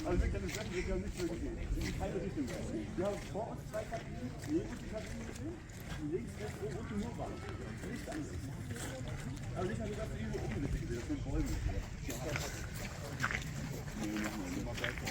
Also wir können sagen, wir können nicht so gesehen. In keine Richtung. Wir haben vor uns zwei Kabinen, neben die Kabinen gesehen, und links, rechts, wo unten nur war. Nicht anders. Also ich habe gesagt, irgendwo umgekehrt, das sind Bäume. Nee, wir machen das immer weiter.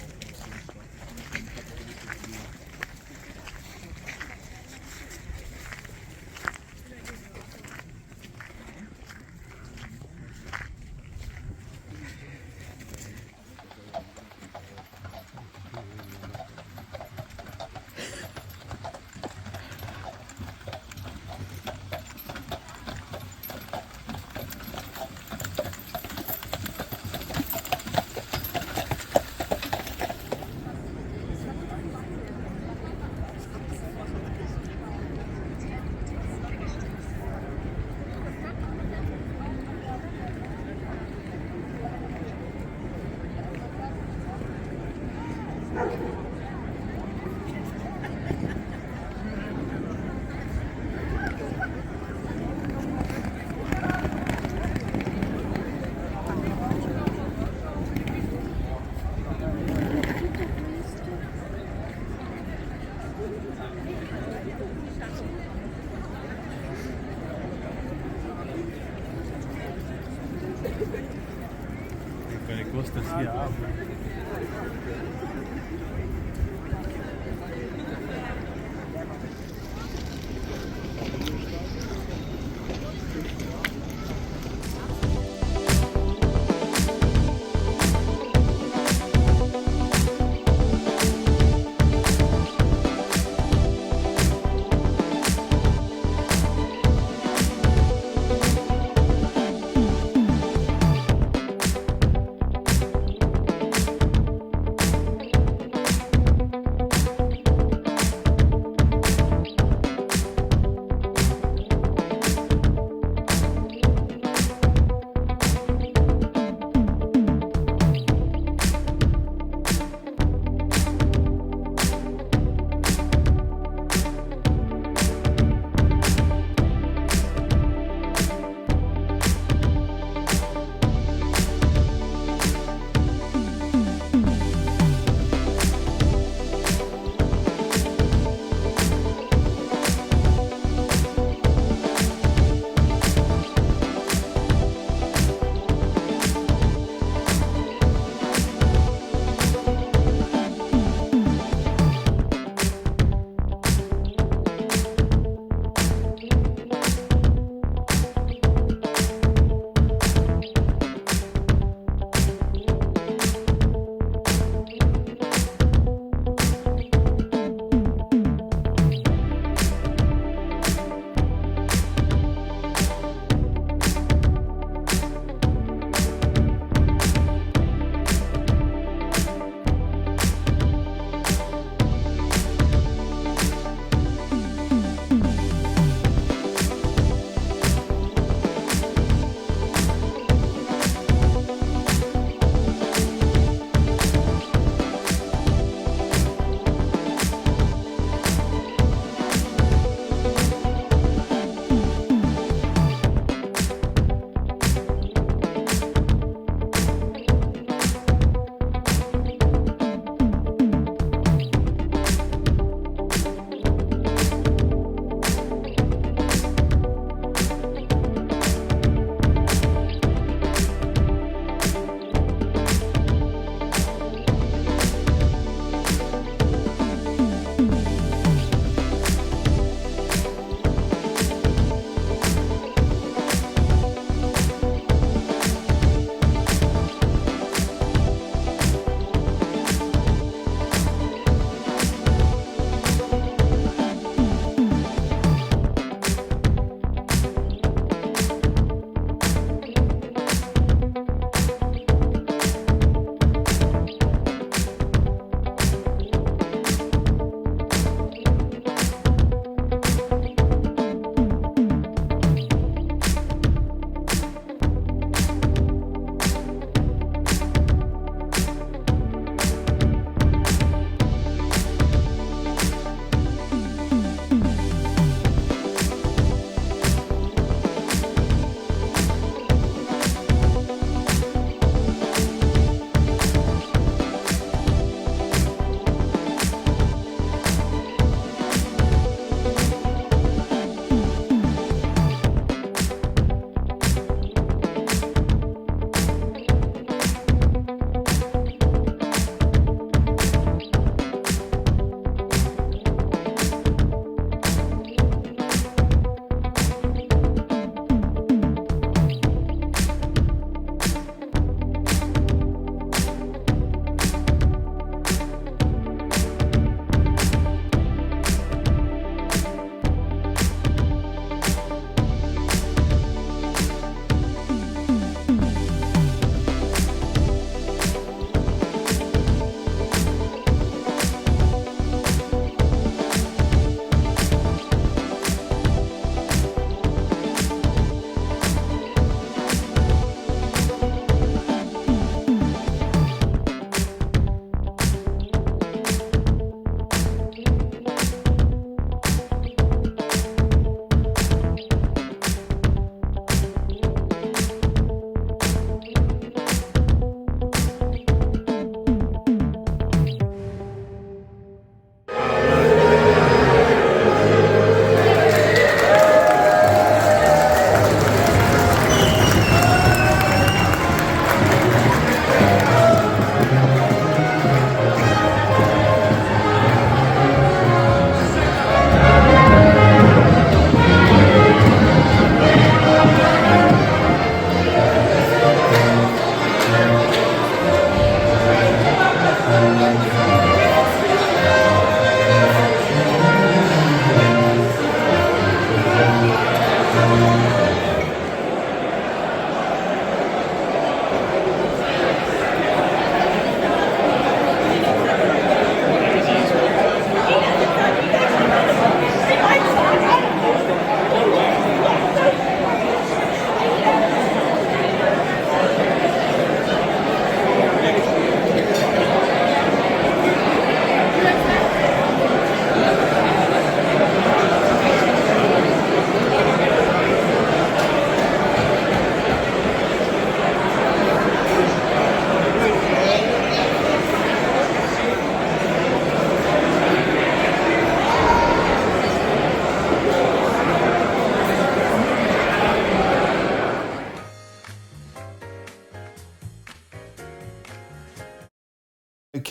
Costas hier ab.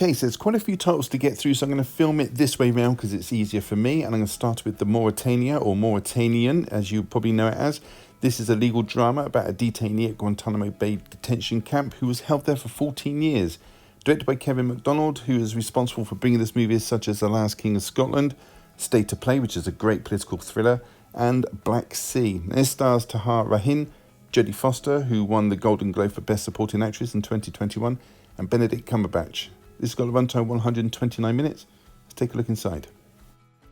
Okay, so there's quite a few titles to get through, so I'm going to film it this way round because it's easier for me. And I'm going to start with the Mauritania, or Mauritanian, as you probably know it as. This is a legal drama about a detainee at Guantanamo Bay detention camp who was held there for 14 years. Directed by Kevin MacDonald, who is responsible for bringing us movies such as The Last King of Scotland, State to Play, which is a great political thriller, and Black Sea. This stars Tahar Rahim, Jodie Foster, who won the Golden Globe for Best Supporting Actress in 2021, and Benedict Cumberbatch. This has got a runtime of 129 minutes. Let's take a look inside.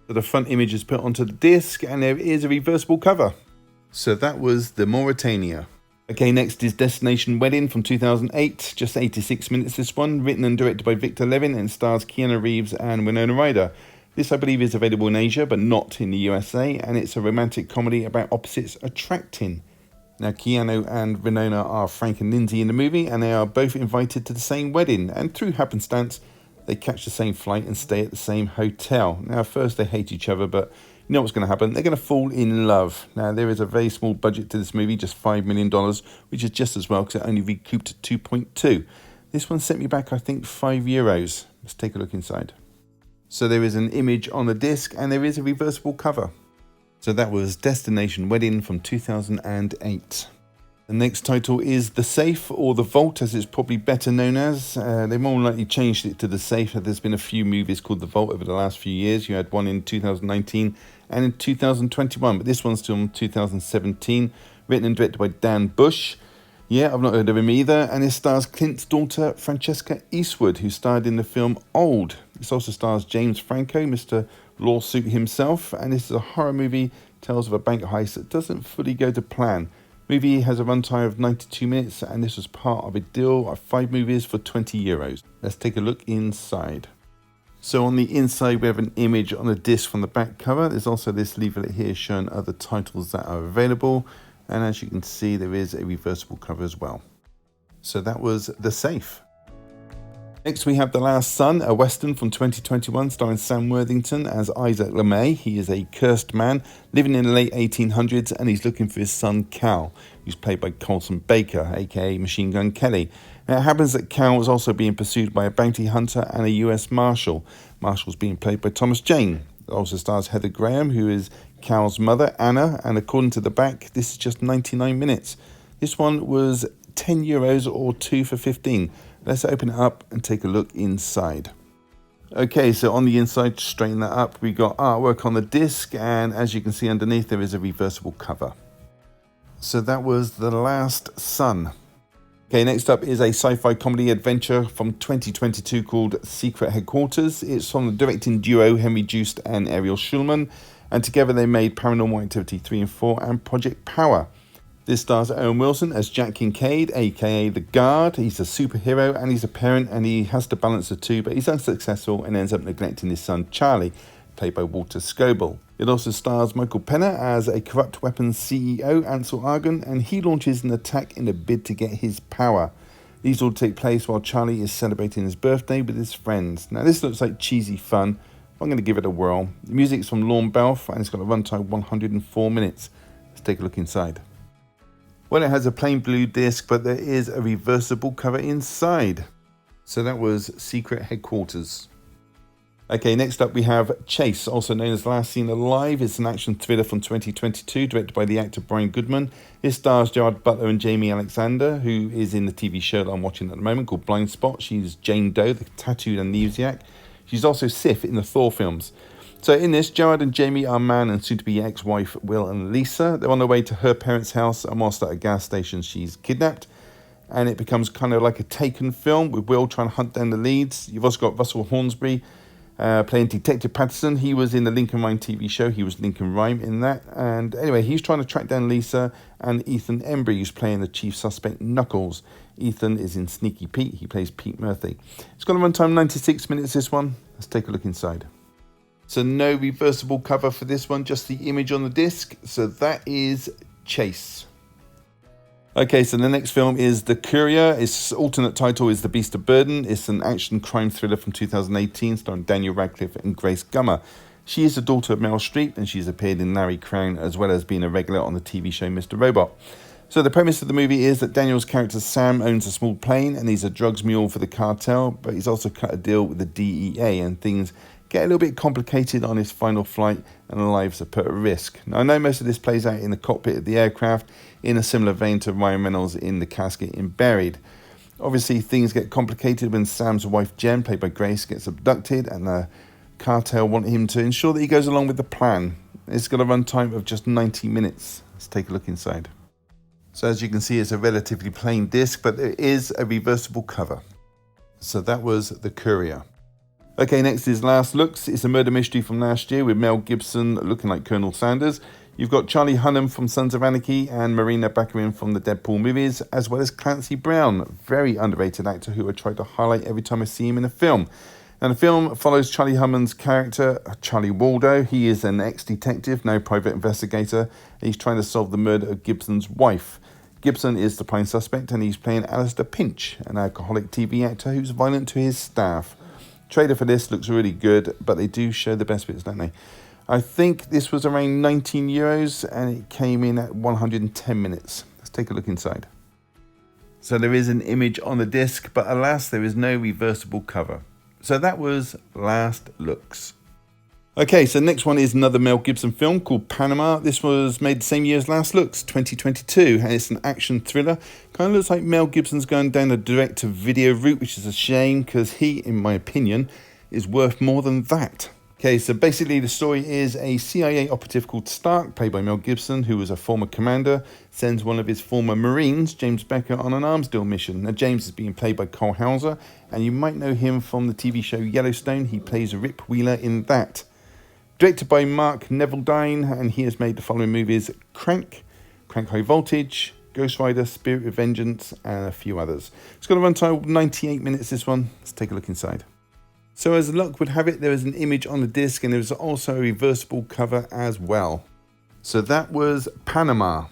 So the front image is put onto the disc, and there is a reversible cover. So that was the Mauritania. Okay, next is Destination Wedding from 2008. Just 86 minutes this one. Written and directed by Victor Levin and stars Keanu Reeves and Winona Ryder. This, I believe, is available in Asia, but not in the USA, and it's a romantic comedy about opposites attracting. Now, Keanu and Winona are Frank and Lindsay in the movie, and they are both invited to the same wedding, and through happenstance, they catch the same flight and stay at the same hotel. Now, at first they hate each other, but you know what's going to happen. They're going to fall in love. Now, there is a very small budget to this movie, just $5 million, which is just as well because it only recouped 2.2. This one sent me back, I think, €5. Let's take a look inside. So there is an image on the disc, and there is a reversible cover. So that was Destination Wedding from 2008. The next title is The Safe, or The Vault, as it's probably better known as. They more likely changed it to The Safe. There's been a few movies called The Vault over the last few years. You had one in 2019 and in 2021, but this one's still in 2017. Written and directed by Dan Bush. Yeah, I've not heard of him either. And it stars Clint's daughter, Francesca Eastwood, who starred in the film Old. This also stars James Franco, Mr. Lawsuit himself. And this is a horror movie, tells of a bank heist that doesn't fully go to plan. Movie has a runtime of 92 minutes, and this was part of a deal of 5 movies for €20. Let's take a look inside. So on the inside, we have an image on a disc from the back cover. There's also this leaflet here showing other titles that are available. And as you can see, there is a reversible cover as well. So that was The Safe. Next, we have The Last Son, a Western from 2021 starring Sam Worthington as Isaac LeMay. He is a cursed man living in the late 1800s, and he's looking for his son Cal, who's played by Colson Baker, aka Machine Gun Kelly. Now, it happens that Cal was also being pursued by a bounty hunter and a US Marshal. Marshall's being played by Thomas Jane. It also stars Heather Graham, who is Cal's mother, Anna, and according to the back, this is just 99 minutes. This one was €10 or 2 for 15. Let's open it up and take a look inside. Okay, so on the inside, to straighten that up, we got artwork on the disc, and as you can see underneath, there is a reversible cover. So that was The Last Son. Okay, next up is a sci-fi comedy adventure from 2022 called Secret Headquarters. It's from the directing duo Henry Joost and Ariel Schulman, and together they made Paranormal Activity 3 and 4 and Project Power. This stars Owen Wilson as Jack Kincaid, aka The Guard. He's a superhero and he's a parent, and he has to balance the two, but he's unsuccessful and ends up neglecting his son Charlie, played by Walter Scobell. It also stars Michael Penner as a corrupt weapons CEO, Ansel Argon, and he launches an attack in a bid to get his power. These all take place while Charlie is celebrating his birthday with his friends. Now this looks like cheesy fun. I'm going to give it a whirl. The music's from Lorne Balfe, and it's got a runtime of 104 minutes. Let's take a look inside. Well, it has a plain blue disc, but there is a reversible cover inside. So that was Secret Headquarters. Okay, next up we have Chase, also known as Last Seen Alive. It's an action thriller from 2022, directed by the actor Brian Goodman. It stars Gerard Butler and Jamie Alexander, who is in the TV show that I'm watching at the moment called Blind Spot. She's Jane Doe, the tattooed amnesiac. She's also Sif in the Thor films. So in this, Gerard and Jamie are man and soon-to-be ex-wife Will and Lisa. They're on their way to her parents' house, and whilst at a gas station, she's kidnapped. And it becomes kind of like a Taken film, with Will trying to hunt down the leads. You've also got Russell Hornsby playing Detective Patterson. He was in the Lincoln Rhyme TV show. He was Lincoln Rhyme in that. And anyway, he's trying to track down Lisa, and Ethan Embry, who's playing the chief suspect, Knuckles. Ethan is in Sneaky Pete. He plays Pete Murphy. It's got a runtime 96 minutes, this one. Let's take a look inside. So no reversible cover for this one, just the image on the disc. So that is Chase. Okay, so the next film is The Courier. Its alternate title is The Beast of Burden. It's an action crime thriller from 2018 starring Daniel Radcliffe and Grace Gummer. She is the daughter of Meryl Streep, and she's appeared in Larry Crown as well as being a regular on the TV show Mr. Robot. So the premise of the movie is that Daniel's character Sam owns a small plane and he's a drugs mule for the cartel, but he's also cut a deal with the DEA and things get a little bit complicated on his final flight and lives are put at risk. Now I know most of this plays out in the cockpit of the aircraft in a similar vein to Ryan Reynolds in The Casket in Buried. Obviously things get complicated when Sam's wife Jen, played by Grace, gets abducted and the cartel want him to ensure that he goes along with the plan. It's got a runtime of just 90 minutes. Let's take a look inside. So as you can see, it's a relatively plain disc, but there is a reversible cover. So that was The Courier. Okay, next is Last Looks. It's a murder mystery from last year with Mel Gibson looking like Colonel Sanders. You've got Charlie Hunnam from Sons of Anarchy and Marina Baccarin from the Deadpool movies, as well as Clancy Brown, very underrated actor who I try to highlight every time I see him in a film. And the film follows Charlie Hunnam's character, Charlie Waldo. He is an ex-detective, now private investigator, and he's trying to solve the murder of Gibson's wife. Gibson is the prime suspect and he's playing Alistair Pinch, an alcoholic TV actor who's violent to his staff. Trailer for this looks really good, but they do show the best bits, don't they? I think this was around €19 and it came in at 110 minutes. Let's take a look inside. So there is an image on the disc, but alas, there is no reversible cover. So that was Last Looks. Okay, so next one is another Mel Gibson film called Panama. This was made the same year as Last Looks, 2022, and it's an action thriller. Kind of looks like Mel Gibson's going down a direct-to-video route, which is a shame because he, in my opinion, is worth more than that. Okay, so basically the story is a CIA operative called Stark, played by Mel Gibson, who was a former commander, sends one of his former Marines, James Becker, on an arms deal mission. Now, James is being played by Cole Hauser, and you might know him from the TV show Yellowstone. He plays Rip Wheeler in that. Directed by Mark Neveldine, and he has made the following movies: Crank High Voltage, Ghost Rider, Spirit of Vengeance, and a few others. It's got a runtime of 98 minutes, this one. Let's take a look inside. So as luck would have it, there is an image on the disc and there is also a reversible cover as well. So that was Panama.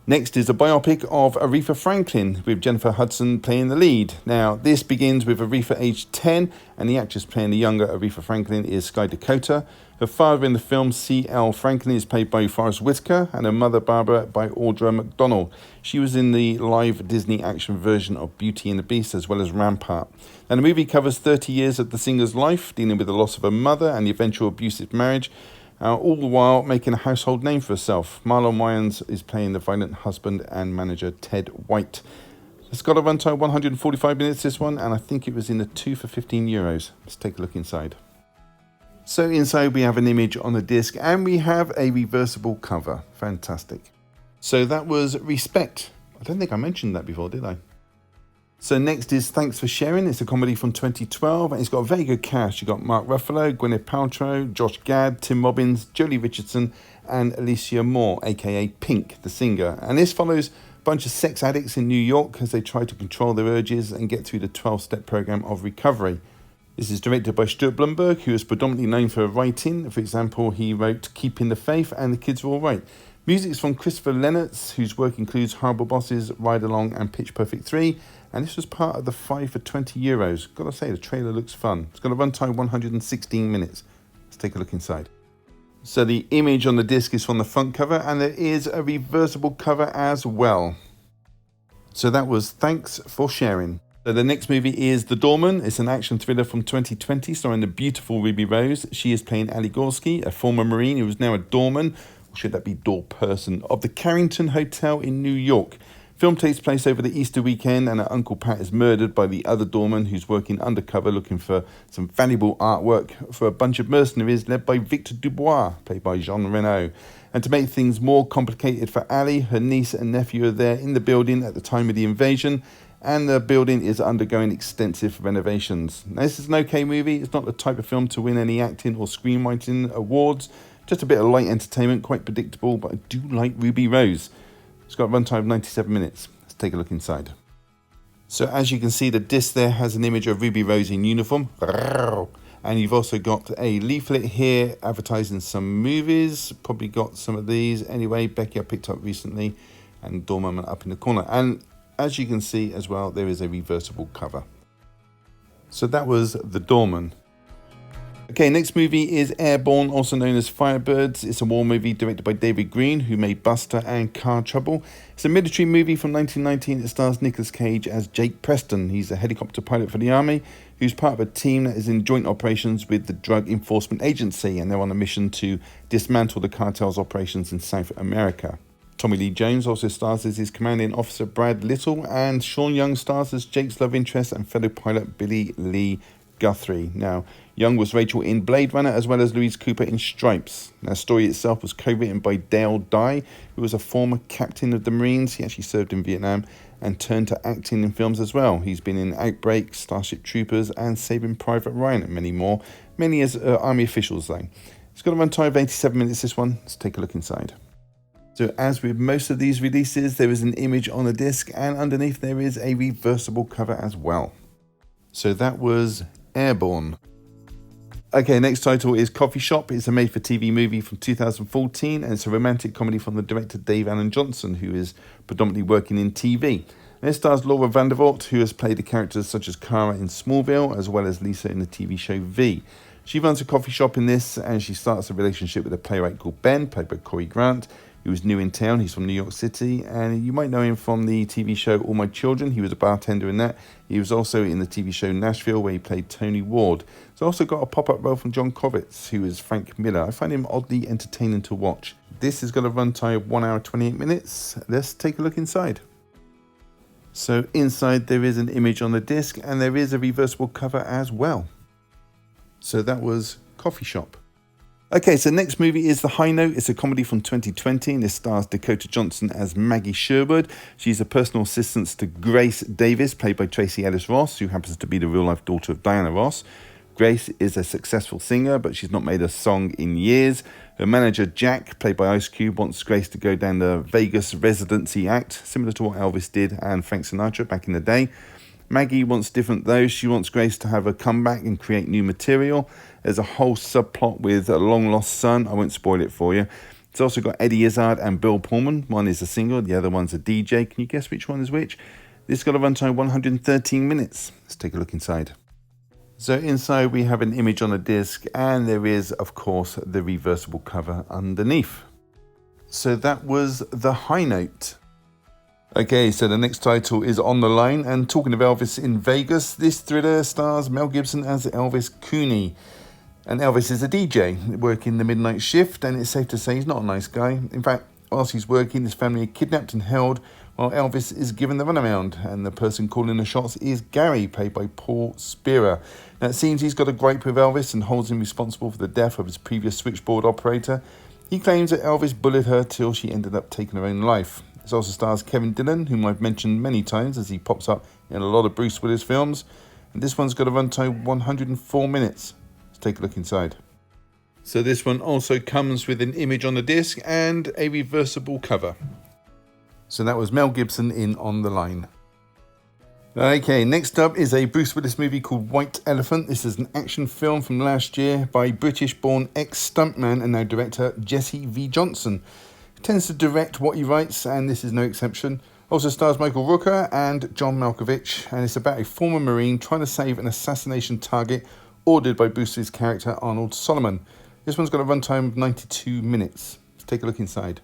Next is a biopic of Aretha Franklin with Jennifer Hudson playing the lead. Now this begins with Aretha aged 10 and the actress playing the younger Aretha Franklin is Sky Dakota. Her father in the film, C.L. Franklin, is played by Forrest Whitaker and her mother Barbara by Audra McDonald. She was in the live Disney action version of Beauty and the Beast as well as Rampart. And the movie covers 30 years of the singer's life, dealing with the loss of her mother and the eventual abusive marriage, all the while making a household name for herself. Marlon Wayans is playing the violent husband and manager Ted White. It's got a runtime 145 minutes, this one, and I think it was in the 2 for €15. Let's take a look inside. So inside we have an image on the disc and we have a reversible cover. Fantastic. So that was Respect. I don't think I mentioned that before, did I? So next is Thanks for Sharing. It's a comedy from 2012 and it's got a very good cast. You've got Mark Ruffalo, Gwyneth Paltrow, Josh Gad, Tim Robbins, Jolie Richardson and Alicia Moore, aka Pink, the singer. And this follows a bunch of sex addicts in New York as they try to control their urges and get through the 12-step program of recovery. This is directed by Stuart Blumberg, who is predominantly known for writing. For example, he wrote Keeping the Faith and The Kids Are All Right. Music is from Christopher Lennertz, whose work includes Horrible Bosses, Ride Along and Pitch Perfect 3. And this was part of the 5 for €20. Gotta say, the trailer looks fun. It's got a runtime 116 minutes. Let's take a look inside. So the image on the disc is from the front cover and there is a reversible cover as well. So that was Thanks for Sharing. So the next movie is The Doorman. It's an action thriller from 2020 starring the beautiful Ruby Rose. She is playing Ali Gorski, a former Marine who is now a doorman, or should that be door person, of the Carrington Hotel in New York. Film takes place over the Easter weekend and her Uncle Pat is murdered by the other doorman who's working undercover looking for some valuable artwork for a bunch of mercenaries led by Victor Dubois, played by Jean Reno. And to make things more complicated for Ali, her niece and nephew are there in the building at the time of the invasion, and the building is undergoing extensive renovations. Now, this is an okay movie. It's not the type of film to win any acting or screenwriting awards. Just a bit of light entertainment, quite predictable, but I do like Ruby Rose. It's got a runtime of 97 minutes. Let's take a look inside. So as you can see, the disc there has an image of Ruby Rose in uniform. And you've also got a leaflet here advertising some movies. Probably got some of these. Anyway, Becky I picked up recently and Doorman up in the corner. And as you can see as well, there is a reversible cover. So that was The Doorman. Okay, next movie is Airborne, also known as Firebirds. It's a war movie directed by David Green, who made Buster and Car Trouble. It's a military movie from 1919. It stars Nicolas Cage as Jake Preston. He's a helicopter pilot for the army who's part of a team that is in joint operations with the Drug Enforcement Agency, and they're on a mission to dismantle the cartel's operations in South America. Tommy Lee Jones also stars as his commanding officer Brad Little, and Sean Young stars as Jake's love interest and fellow pilot Billy Lee Guthrie. Now, Young was Rachel in Blade Runner as well as Louise Cooper in Stripes. Now, the story itself was co-written by Dale Dye, who was a former captain of the Marines. He actually served in Vietnam and turned to acting in films as well. He's been in Outbreak, Starship Troopers and Saving Private Ryan and many more. Many as army officials though. It's got a runtime of 87 minutes, this one. Let's take a look inside. So as with most of these releases, there is an image on the disc and underneath there is a reversible cover as well. So that was Airborne. Okay, next title is Coffee Shop. It's a made-for-TV movie from 2014 and it's a romantic comedy from the director Dave Allen Johnson, who is predominantly working in TV. And it stars Laura Vandervoort, who has played the characters such as Kara in Smallville as well as Lisa in the TV show V. She runs a coffee shop in this and she starts a relationship with a playwright called Ben, played by Corey Grant, who is new in town. He's from New York City, and you might know him from the TV show All My Children. He was a bartender in that. He was also in the TV show Nashville, where he played Tony Ward. He's also got a pop-up role from John Kravitz, who is Frank Miller. I find him oddly entertaining to watch. This has got a runtime of 1 hour 28 minutes. Let's take a look inside. So inside there is an image on the disc, and there is a reversible cover as well. So that was Coffee Shop. Okay, so next movie is The High Note. It's a comedy from 2020 and this stars Dakota Johnson as Maggie Sherwood. She's a personal assistant to Grace Davis, played by Tracy Ellis Ross, who happens to be the real-life daughter of Diana Ross. Grace is a successful singer, but she's not made a song in years. Her manager, Jack, played by Ice Cube, wants Grace to go down the Vegas residency act, similar to what Elvis did and Frank Sinatra back in the day. Maggie wants different though. She wants Grace to have a comeback and create new material. There's a whole subplot with a long-lost son. I won't spoil it for you. It's also got Eddie Izzard and Bill Pullman. One is a singer, the other one's a DJ. Can you guess which one is which? This has got a runtime of 113 minutes. Let's take a look inside. So inside we have an image on a disc, and there is, of course, the reversible cover underneath. So that was The High Note. Okay, so the next title is On the Line, and talking of Elvis in Vegas, this thriller stars Mel Gibson as Elvis Cooney. And Elvis is a DJ working the midnight shift, and it's safe to say he's not a nice guy. In fact, whilst he's working, his family are kidnapped and held while Elvis is given the runaround, and the person calling the shots is Gary, played by Paul Spira. Now it seems he's got a gripe with Elvis and holds him responsible for the death of his previous switchboard operator. He claims that Elvis bullied her till she ended up taking her own life. It also stars Kevin Dillon, whom I've mentioned many times as he pops up in a lot of Bruce Willis films. And this one's got a runtime of 104 minutes. Let's take a look inside. So this one also comes with an image on the disc and a reversible cover. So that was Mel Gibson in On the Line. Okay, next up is a Bruce Willis movie called White Elephant. This is an action film from last year by British-born ex-stuntman and now director Jesse V. Johnson. Tends to direct what he writes, and this is no exception. Also stars Michael Rooker and John Malkovich, and it's about a former Marine trying to save an assassination target ordered by Bruce's character Arnold Solomon. This one's got a runtime of 92 minutes. Let's take a look inside.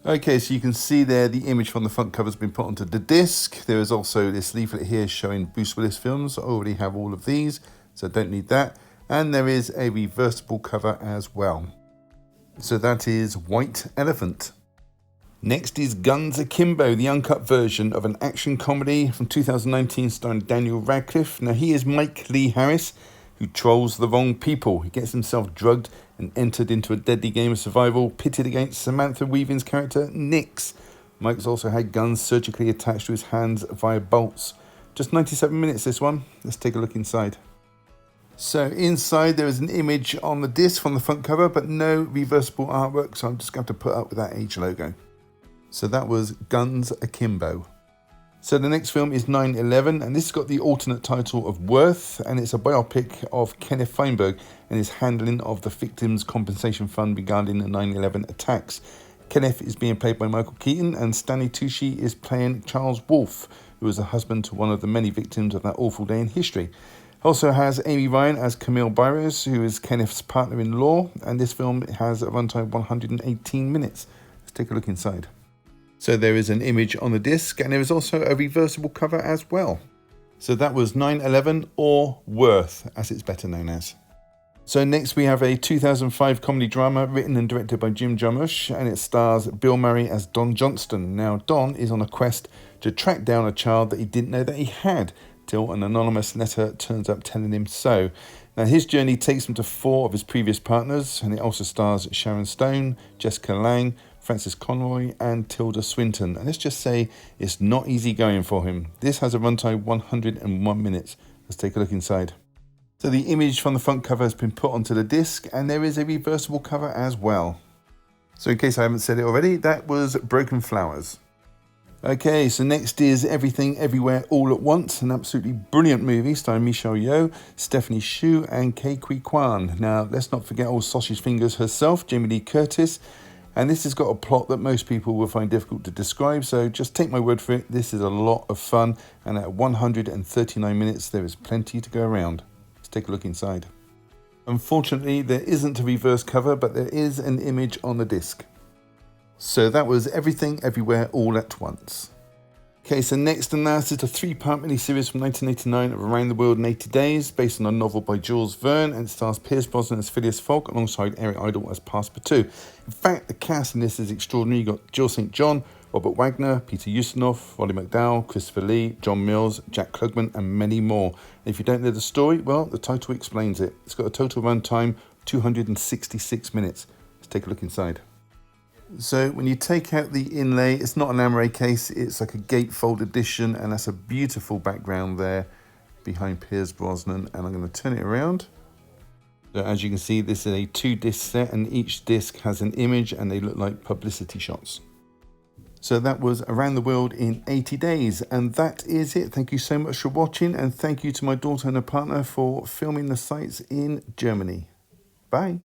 Okay, so you can see there the image from the front cover has been put onto the disc. There is also this leaflet here showing Bruce Willis films. I already have all of these, so I don't need that. And there is a reversible cover as well. So that is White Elephant. Next is Gunzer Kimbo, the uncut version of an action comedy from 2019 starring Daniel Radcliffe. Now he is Mike Lee Harris, who trolls the wrong people. He gets himself drugged and entered into a deadly game of survival, pitted against Samantha Weaving's character, Nix. Mike's also had guns surgically attached to his hands via bolts. Just 97 minutes this one. Let's take a look inside. So inside there is an image on the disc from the front cover, but no reversible artwork, so I'm just going to put up with that age logo. So that was Gunzer Kimbo. So the next film is 9/11, and this has got the alternate title of Worth, and it's a biopic of Kenneth Feinberg and his handling of the Victims' Compensation Fund regarding the 9/11 attacks. Kenneth is being played by Michael Keaton, and Stanley Tucci is playing Charles Wolfe, who was a husband to one of the many victims of that awful day in history. Also has Amy Ryan as Camille Byros, who is Kenneth's partner-in-law, and this film has a runtime 118 minutes. Let's take a look inside. So there is an image on the disc, and there is also a reversible cover as well. So that was 9/11, or Worth, as it's better known as. So next we have a 2005 comedy drama written and directed by Jim Jarmusch, and it stars Bill Murray as Don Johnston. Now Don is on a quest to track down a child that he didn't know that he had, till an anonymous letter turns up telling him so. Now his journey takes him to 4 of his previous partners, and it also stars Sharon Stone, Jessica Lange, Francis Conroy and Tilda Swinton. And let's just say it's not easy going for him. This has a runtime 101 minutes. Let's take a look inside. So the image from the front cover has been put onto the disc, and there is a reversible cover as well. So in case I haven't said it already, that was Broken Flowers. Okay, so next is Everything Everywhere All at Once, an absolutely brilliant movie starring Michelle Yeoh, Stephanie Hsu and Ke Huy Quan. Now, let's not forget old Sausage Fingers herself, Jamie Lee Curtis. And this has got a plot that most people will find difficult to describe, so just take my word for it, this is a lot of fun, and at 139 minutes there is plenty to go around. Let's take a look inside. Unfortunately, there isn't a reverse cover, but there is an image on the disc. So that was Everything Everywhere All at Once. Okay, so next and last is a 3-part miniseries from 1989 of Around the World in 80 Days, based on a novel by Jules Verne, and it stars Pierce Brosnan as Phileas Fogg alongside Eric Idle as Passepartout. In fact, the cast in this is extraordinary. You've got Jill St. John, Robert Wagner, Peter Ustinov, Roddy McDowall, Christopher Lee, John Mills, Jack Klugman, and many more. And if you don't know the story, well, the title explains it. It's got a total runtime of 266 minutes. Let's take a look inside. So when you take out the inlay, it's not an Amaray case, it's like a gatefold edition, and that's a beautiful background there behind Pierce Brosnan. And I'm going to turn it around. So as you can see, this is a 2-disc set, and each disc has an image and they look like publicity shots. So that was Around the World in 80 Days, and that is it. Thank you so much for watching, and thank you to my daughter and her partner for filming the sights in Germany. Bye.